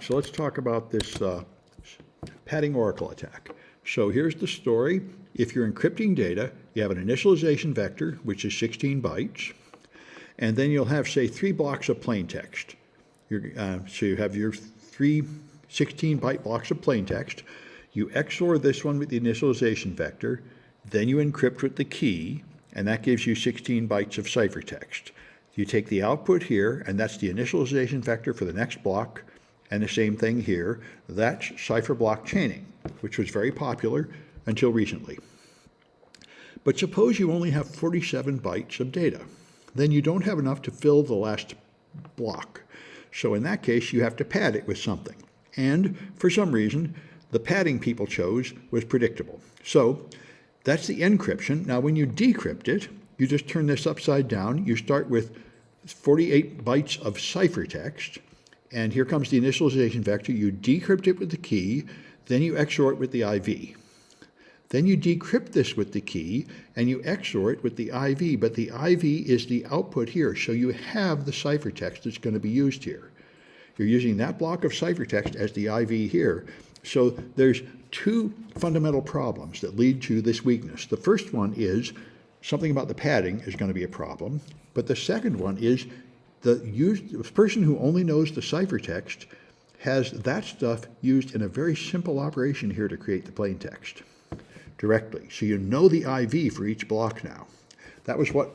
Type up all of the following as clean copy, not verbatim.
So let's talk about this padding oracle attack. So here's the story. If you're encrypting data, you have an initialization vector, which is 16 bytes, and then you'll have, say, 3 blocks of plain text. So you have your 3 16-byte blocks of plain text. You XOR this one with the initialization vector, then you encrypt with the key, and that gives you 16 bytes of ciphertext. You take the output here, and that's the initialization vector for the next block, and the same thing here. That's cipher block chaining, which was very popular until recently. But suppose you only have 47 bytes of data. Then you don't have enough to fill the last block. So in that case, you have to pad it with something. And for some reason, the padding people chose was predictable. So that's the encryption. Now when you decrypt it, you just turn this upside down. You start with 48 bytes of ciphertext, and here comes the initialization vector. You decrypt it with the key, then you XOR it with the IV. Then you decrypt this with the key, and you XOR it with the IV, but the IV is the output here, so you have the ciphertext that's going to be used here. You're using that block of ciphertext as the IV here. So there's 2 fundamental problems that lead to this weakness. The first one is something about the padding is going to be a problem, but the second one is the person who only knows the ciphertext has that stuff used in a very simple operation here to create the plain text directly. So you know the IV for each block now. That was what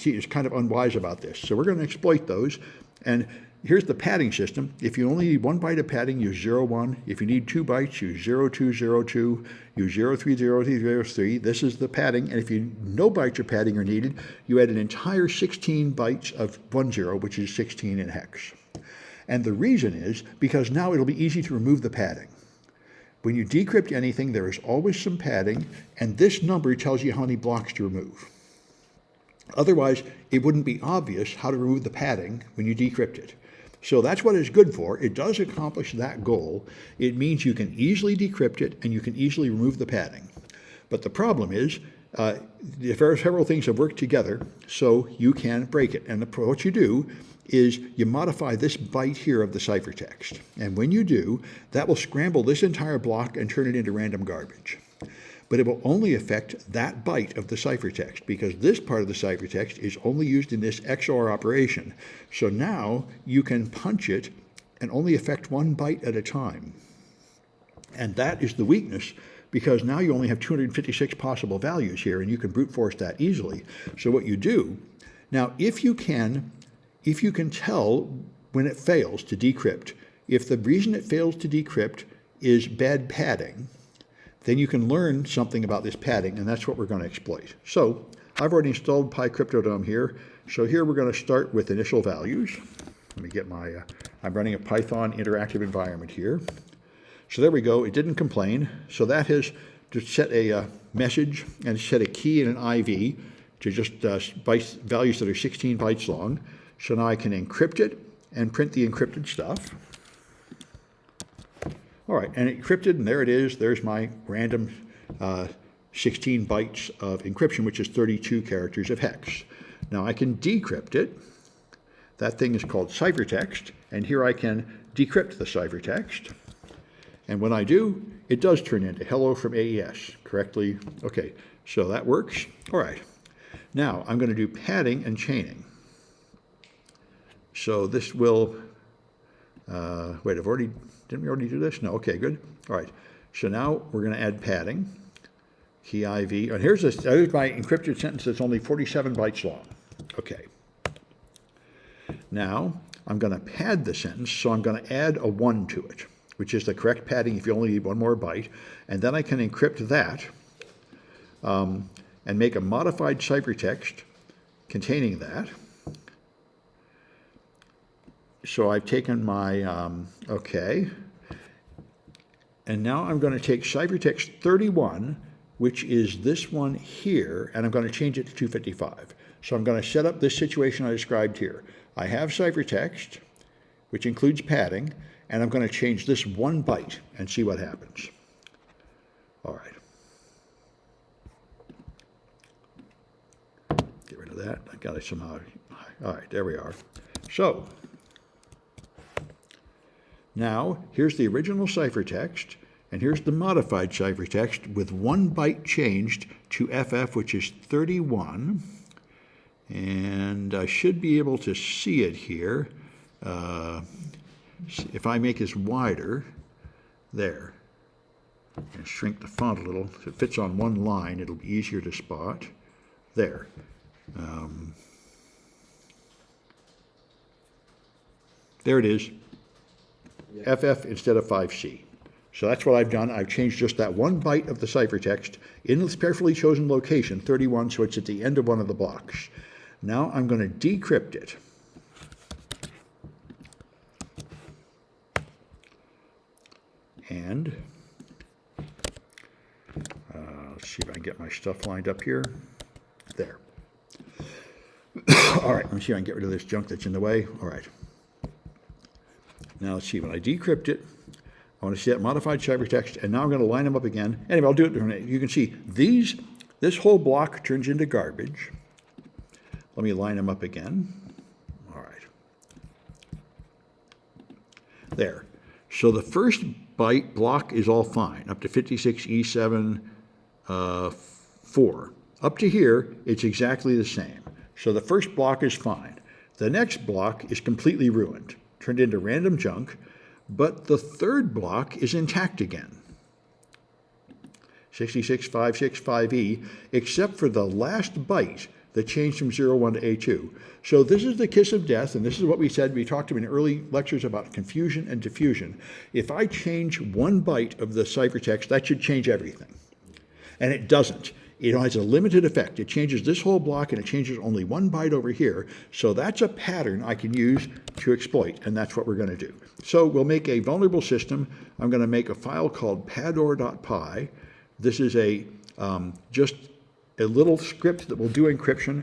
is kind of unwise about this. So we're going to exploit those. And here's the padding system. If you only need 1 byte of padding, use 01. If you need 2 bytes, use 0202. Use 030303. This is the padding. And if no bytes of padding are needed, you add an entire 16 bytes of 10, which is 16 in hex. And the reason is because now it'll be easy to remove the padding. When you decrypt anything, there is always some padding, and this number tells you how many blocks to remove. Otherwise, it wouldn't be obvious how to remove the padding when you decrypt it. So that's what it's good for. It does accomplish that goal. It means you can easily decrypt it and you can easily remove the padding. But the problem is, several things have worked together so you can break it. And what you do is you modify this byte here of the ciphertext. And when you do, that will scramble this entire block and turn it into random garbage. But it will only affect that byte of the ciphertext because this part of the ciphertext is only used in this XOR operation. So now you can punch it and only affect 1 byte at a time. And that is the weakness because now you only have 256 possible values here and you can brute force that easily. So what you do, now if you can tell when it fails to decrypt, if the reason it fails to decrypt is bad padding, then you can learn something about this padding, and that's what we're going to exploit. So I've already installed PyCryptodome here. So here we're going to start with initial values. Let me get my, I'm running a Python interactive environment here. So there we go. It didn't complain. So that has to set a message and set a key and an IV to just values that are 16 bytes long. So now I can encrypt it and print the encrypted stuff. All right, and encrypted, and there it is. There's my random 16 bytes of encryption, which is 32 characters of hex. Now I can decrypt it. That thing is called ciphertext, and here I can decrypt the ciphertext. And when I do, it does turn into hello from AES correctly. Okay, so that works. All right, now I'm going to do padding and chaining. So this will, wait, didn't we already do this? No, okay, good. All right, so now we're going to add padding, key IV, and here's my encrypted sentence that's only 47 bytes long. Okay. Now I'm going to pad the sentence, so I'm going to add a 1 to it, which is the correct padding if you only need 1 more byte, and then I can encrypt that and make a modified ciphertext containing that. So I've taken my, okay, and now I'm going to take ciphertext 31, which is this one here, and I'm going to change it to 255. So I'm going to set up this situation I described here. I have ciphertext, which includes padding, and I'm going to change this 1 byte and see what happens. All right. Get rid of that. I got it somehow. All right, there we are. So Now, here's the original ciphertext, and here's the modified ciphertext with 1 byte changed to FF, which is 31. And I should be able to see it here. If I make this wider, there, and shrink the font a little, so it fits on one line, it'll be easier to spot. There. There it is, FF instead of 5C. So that's what I've done. I've changed just that 1 byte of the ciphertext in this carefully chosen location, 31, so it's at the end of one of the blocks. Now I'm going to decrypt it. And let's see if I can get my stuff lined up here. There. All right, let me see if I can get rid of this junk that's in the way. All right. Now let's see, when I decrypt it, I want to see that modified ciphertext, and now I'm going to line them up again. Anyway, I'll do it. You can see this whole block turns into garbage. Let me line them up again. All right. There. So the first byte block is all fine, up to 56E7 4. Up to here, it's exactly the same. So the first block is fine. The next block is completely ruined, turned into random junk, but the third block is intact again. 66565E, except for the last byte that changed from 01 to A2. So this is the kiss of death, and this is what we said. We talked in early lectures about confusion and diffusion. If I change 1 byte of the ciphertext, that should change everything. And it doesn't. It has a limited effect. It changes this whole block, and it changes only 1 byte over here. So that's a pattern I can use to exploit, and that's what we're going to do. So we'll make a vulnerable system. I'm going to make a file called pador.py. This is just a little script that will do encryption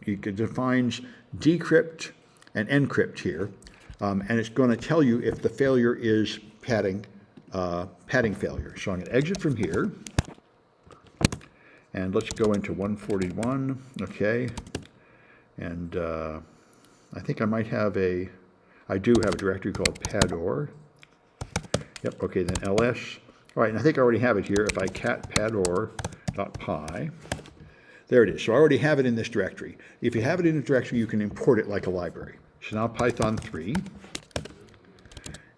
it defines decrypt and encrypt here. And it's going to tell you if the failure is padding failure. So I'm going to exit from here. And let's go into 141, okay. And I think I might have I do have a directory called pador. Yep, okay, then ls. All right, and I think I already have it here. If I cat pador.py, there it is. So I already have it in this directory. If you have it in a directory, you can import it like a library. So now Python 3.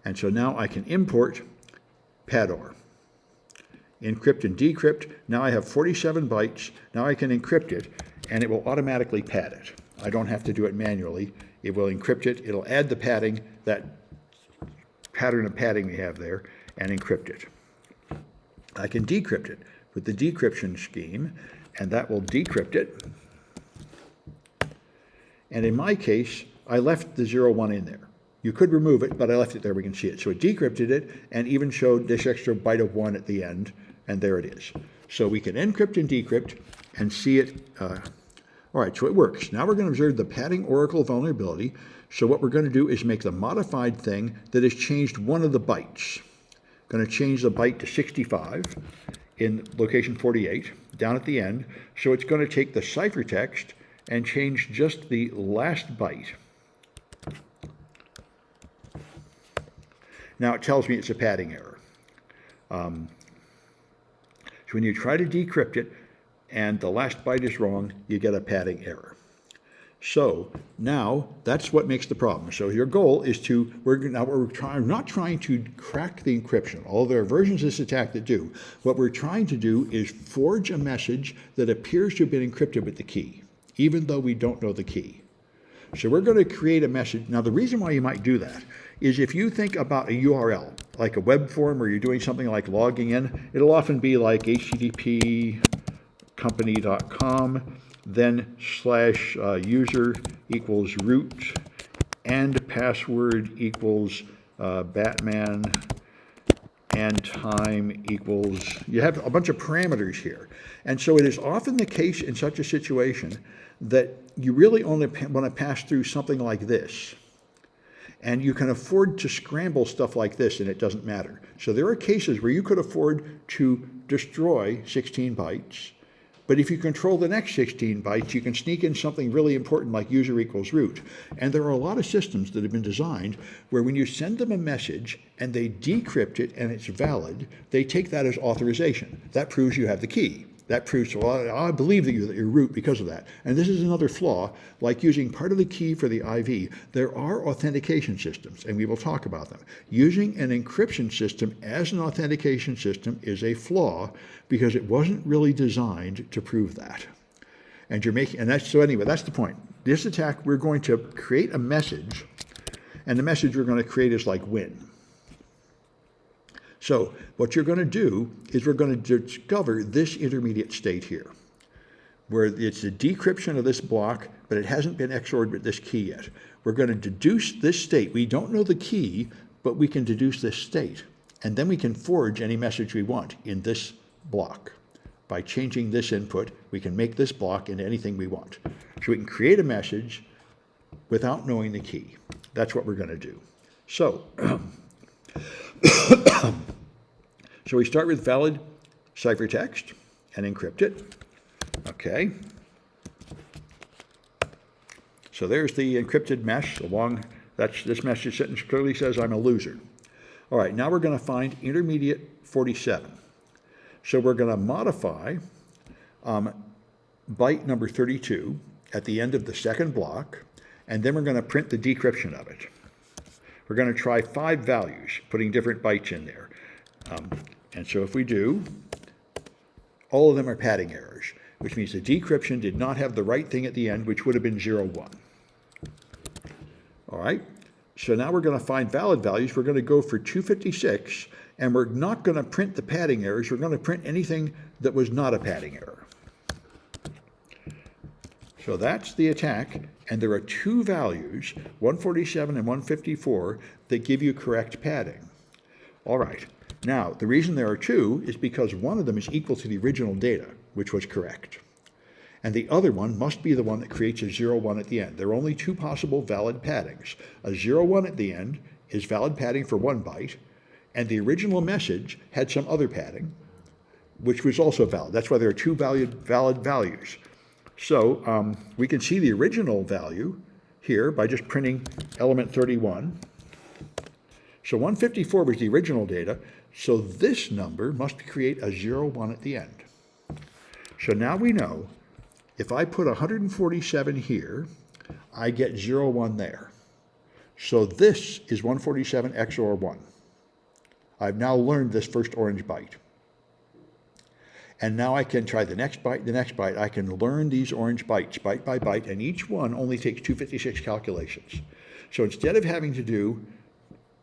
And so now I can import pador. Encrypt and decrypt. Now I have 47 bytes. Now I can encrypt it, and it will automatically pad it. I don't have to do it manually. It will encrypt it. It'll add the padding, that pattern of padding we have there, and encrypt it. I can decrypt it with the decryption scheme, and that will decrypt it. And in my case, I left the 01 in there. You could remove it, but I left it there. We can see it. So it decrypted it and even showed this extra byte of 1 at the end, and there it is. So we can encrypt and decrypt and see it. All right, so it works. Now we're going to observe the padding oracle vulnerability. So what we're going to do is make the modified thing that has changed one of the bytes. Going to change the byte to 65 in location 48 down at the end. So it's going to take the ciphertext and change just the last byte. Now it tells me it's a padding error. So when you try to decrypt it and the last byte is wrong, you get a padding error. So now that's what makes the problem. So your goal is we're not trying to crack the encryption, although there are versions of this attack that do. What we're trying to do is forge a message that appears to have been encrypted with the key, even though we don't know the key. So we're going to create a message. Now the reason why you might do that is if you think about a URL, like a web form, or you're doing something like logging in, it'll often be like http:/company.com, then /user equals root, and password equals Batman, and time equals, you have a bunch of parameters here. And so it is often the case in such a situation that you really only want to pass through something like this. And you can afford to scramble stuff like this, and it doesn't matter. So there are cases where you could afford to destroy 16 bytes, But if you control the next 16 bytes, you can sneak in something really important like user equals root. And there are a lot of systems that have been designed where when you send them a message and they decrypt it and it's valid, they take that as authorization. That proves you have the key. That proves, well, I believe that you're root because of that. And this is another flaw, like using part of the key for the IV. There are authentication systems, and we will talk about them. Using an encryption system as an authentication system is a flaw because it wasn't really designed to prove that. And you're making, and that's, so anyway, that's the point. This attack, we're going to create a message, and the message we're going to create is like win. So what you're going to do is we're going to discover this intermediate state here, where it's a decryption of this block, but it hasn't been XORed with this key yet. We're going to deduce this state. We don't know the key, but we can deduce this state. And then we can forge any message we want in this block. By changing this input, we can make this block into anything we want. So we can create a message without knowing the key. That's what we're going to do. So, so we start with valid ciphertext and encrypt it. Okay. So there's the encrypted mesh along, this message sentence clearly says I'm a loser. All right, now we're going to find intermediate 47. So we're going to modify byte number 32 at the end of the second block, and then we're going to print the decryption of it. We're going to try 5 values, putting different bytes in there. And so if we do, all of them are padding errors, which means the decryption did not have the right thing at the end, which would have been 0, 1. All right, so now we're going to find valid values. We're going to go for 256, and we're not going to print the padding errors. We're going to print anything that was not a padding error. So that's the attack, and there are 2 values, 147 and 154, that give you correct padding. All right. Now, the reason there are 2 is because one of them is equal to the original data, which was correct. And the other one must be the one that creates a 0, 1 at the end. There are only 2 possible valid paddings. A 0, 1 at the end is valid padding for 1 byte, and the original message had some other padding, which was also valid. That's why there are 2 valid values. So we can see the original value here by just printing element 31. So 154 was the original data, so this number must create a 0, 1 at the end. So now we know if I put 147 here, I get 0, 1 there. So this is 147 XOR 1. I've now learned this first orange byte. And now I can try the next byte, I can learn these orange bytes, byte by byte, and each one only takes 256 calculations. So instead of having to do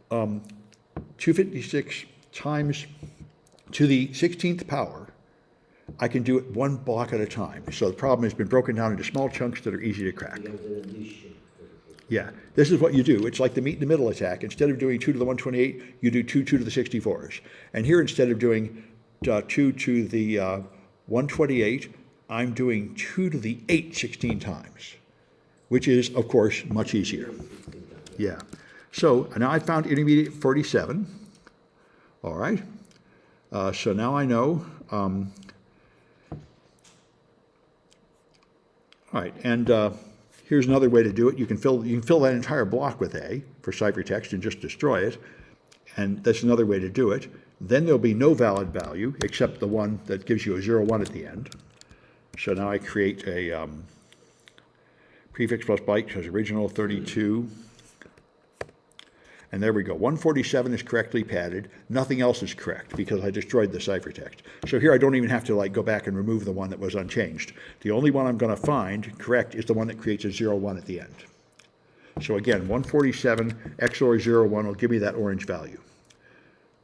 256 times to the 16th power, I can do it 1 block at a time. So the problem has been broken down into small chunks that are easy to crack. Yeah, this is what you do. It's like the meet in the middle attack. Instead of doing 2 to the 128, you do 2 to the 64s. And here, instead of doing 2 to the 128, I'm doing 2 to the 8 16 times, which is, of course, much easier. Yeah. So now I found intermediate 47. All right. So now I know. All right, and here's another way to do it. You can fill that entire block with A for ciphertext and just destroy it, and that's another way to do it. Then there'll be no valid value except the one that gives you a 0, 1 at the end. So now I create a prefix plus byte because original 32. And there we go. 147 is correctly padded. Nothing else is correct because I destroyed the ciphertext. So here I don't even have to go back and remove the one that was unchanged. The only one I'm going to find correct is the one that creates a 0, 1 at the end. So again, 147 XOR 0, 1 will give me that orange value.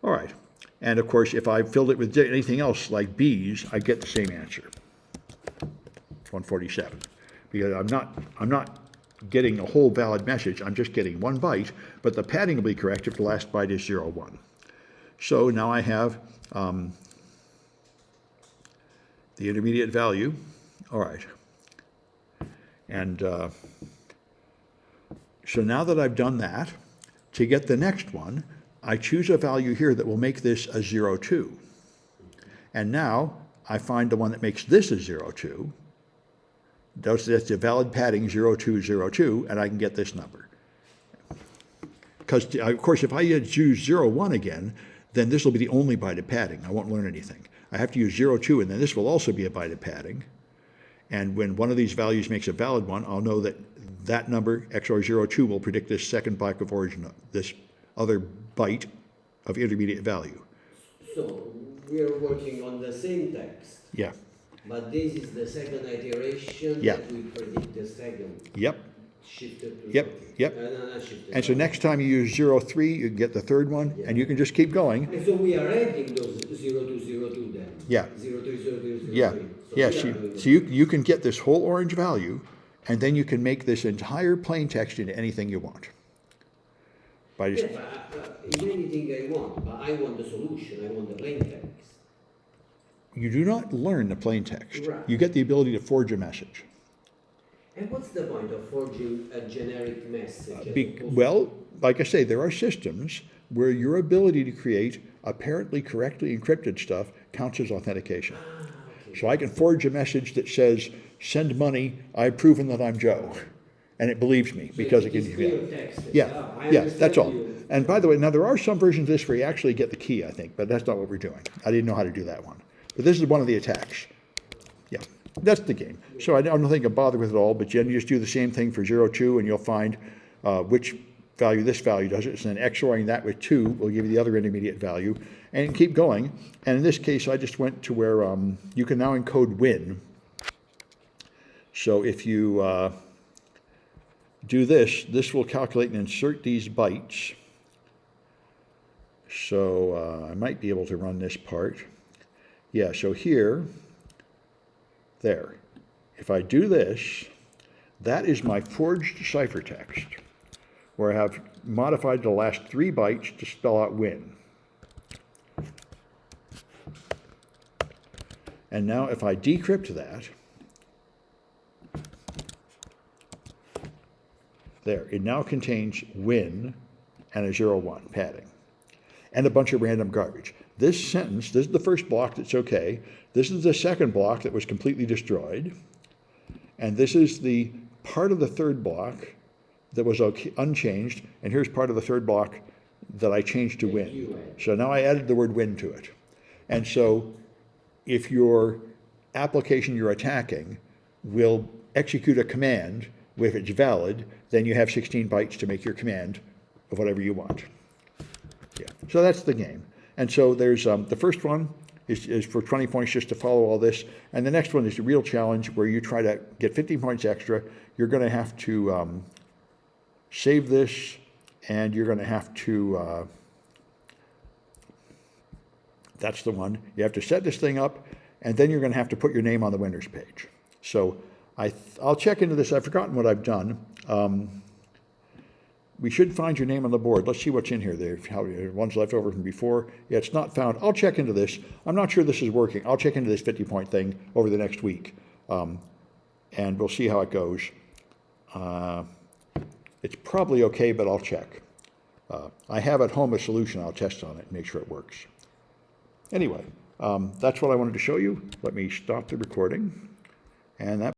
All right. And of course, if I filled it with anything else like B's, I get the same answer. 147. Because I'm not getting a whole valid message, I'm just getting 1 byte, but the padding will be correct if the last byte is 0, 1. So now I have the intermediate value. All right. And so now that I've done that, to get the next one, I choose a value here that will make this a 0, 2. And now I find the one that makes this a 02. That's a valid padding 0202, and I can get this number. Because, of course, if I use 01 again, then this will be the only byte of padding. I won't learn anything. I have to use 02, and then this will also be a byte of padding. And when one of these values makes a valid one, I'll know that that number, XOR 02, will predict this second byte of origin, this other byte of intermediate value. So we are working on the same text. Yeah. But this is the second iteration that we predict the second. Yep. Shifted to Yep. Yep. not shifted. And so next time you use 03, you can get the third one, and you can just keep going. And so we are adding those 0202 then. Yeah. 030203. Yeah. So Yeah. So you can get this whole orange value, and then you can make this entire plain text into anything you want. By just, in anything I want, but I want the solution. I want the plain text. you do not learn the plain text. Right. You get the ability to forge a message. And what's the point of forging a generic message? Well, like I say, there are systems where your ability to create apparently correctly encrypted stuff counts as authentication. Okay. So I can forge a message that says, send money, I've proven that I'm Joe. And it believes me because it can. Clear text. Yeah, that's all. And by the way, now there are some versions of this where you actually get the key, I think, but that's not what we're doing. I didn't know how to do that one. But this is one of the attacks. Yeah, that's the game. So I don't think I'll bother with it all, but then you just do the same thing for 02, and you'll find which value this value does it. And then XORing that with 2 will give you the other intermediate value, and keep going. And in this case, I just went to where you can now encode win. So if you do this, this will calculate and insert these bytes. So I might be able to run this part. Yeah, so here, there. If I do this, that is my forged ciphertext, where I have modified the last 3 bytes to spell out win. And now if I decrypt that, there, it now contains win and a 01 padding, and a bunch of random garbage. This sentence, this is the first block that's okay. This is the second block that was completely destroyed. And this is the part of the third block that was okay, unchanged. And here's part of the third block that I changed to win. So now I added the word win to it. And so if your application you're attacking will execute a command, if it's valid, then you have 16 bytes to make your command of whatever you want. Yeah. So that's the game. And so there's the first one is for 20 points just to follow all this. And the next one is the real challenge where you try to get 50 points extra. You're going to have to save this, and you're going to have to, that's the one. You have to set this thing up, and then you're going to have to put your name on the winner's page. So I'll check into this. I've forgotten what I've done. We should find your name on the board. Let's see what's in here. There, one's left over from before. Yeah, it's not found. I'll check into this. I'm not sure this is working. I'll check into this 50-point thing over the next week, and we'll see how it goes. It's probably okay, but I'll check. I have at home a solution. I'll test on it and make sure it works. Anyway, that's what I wanted to show you. Let me stop the recording, and that